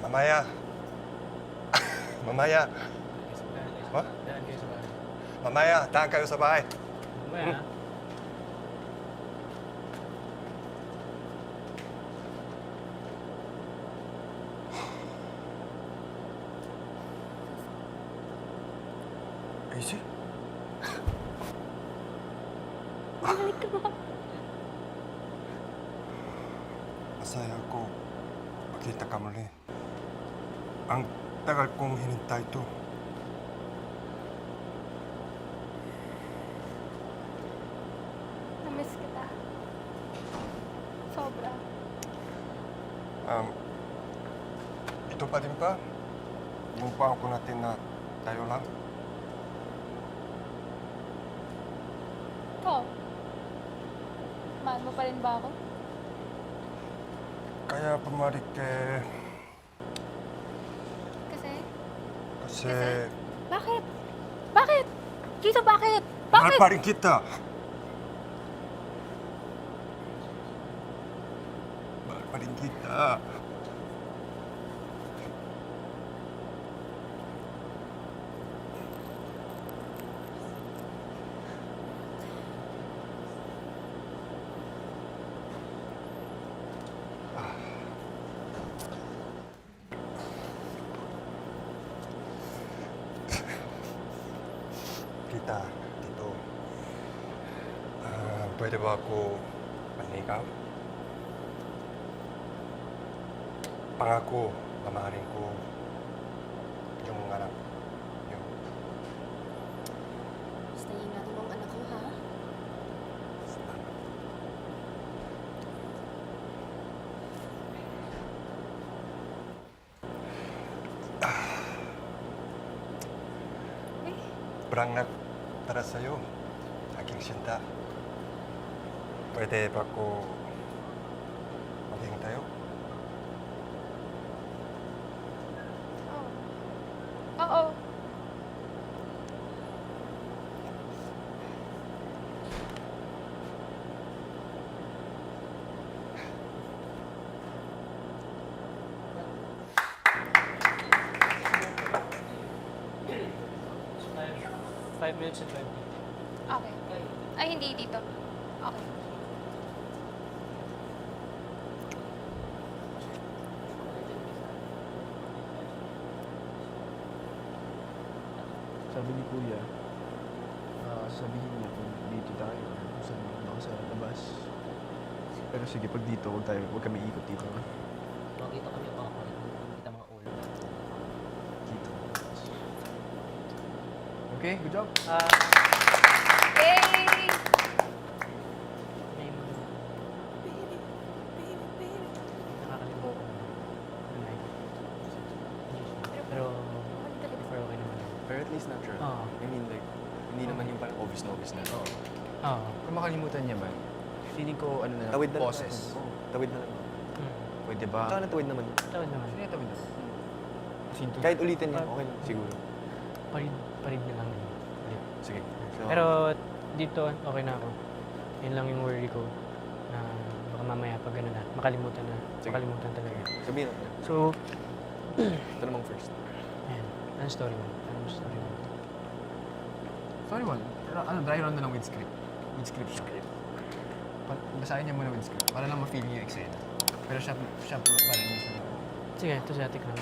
Mamaya. Mamaya. Ha? Daan kayo sa bahay. Mamaya, daan kayo sa bahay. Mamaya, ha? Easy? Balik ka ba? Masaya ako. Makita ka muli. Ang tagal kong hinintay to. Namiss kita. Sobra. Ito pa din ba? Yung pa ako natin na tayo lang? Ikaw? Mahal mo pa rin ba ako? Kaya pumarik eh... Kasi? Kasi... Bakit? Bakit? Kito, bakit? Mahal Bakit? pa rin kita! Mahal pa rin kita! Kita, Tito. Pwede ba ako manligaw? Pangako, mamahalin ko yung anak niyo. Basta ingatan mo ang anak ko, ha? Sobrang para sa'yo, aking sinta. Pwede ba ko maging tayo? Oo. Oo. Five minutes and 20. Okay. Ay, hindi dito. Okay. Sabi ni Kuya, sabihin niya kung dito tayo or kung saan ako sa labas. Pero sige, pag dito, huwag kami ikot dito. Makita kami pa ako. Kita mga ulo. Dito. Okay, good job. Yay! May mga... Nakakalimutan. Pero... Pero okay naman. Pero at least natural. Oo. I mean, like, hindi naman yung parang obvious na obvious na. Oo. Oo. Kung makalimutan niya man, feeling ko, ano na, Tawid na lang. pauses. Oo, tawid na lang. Pwede ba? Saka na tawid naman. Tawad naman. Sige, tawid na. Sinto. Kahit ulitin niya, okay lang. Siguro. Parid na lang din. Ulit. Sige. So, Pero dito, okay na ako. Yun lang yung worry ko. Na baka mamaya pag ano na, makalimutan na. Sige. Makalimutan talaga. Sabihin natin. So, Ito namang first. ayan. Anong story mo? Anong story mo? sorry one. Dry run na lang with script. With script siya. Basahin niya muna with script para lang ma-feel niya yung eksena. Pero siya parang hindi siya. Sige, ito si Ate Clam.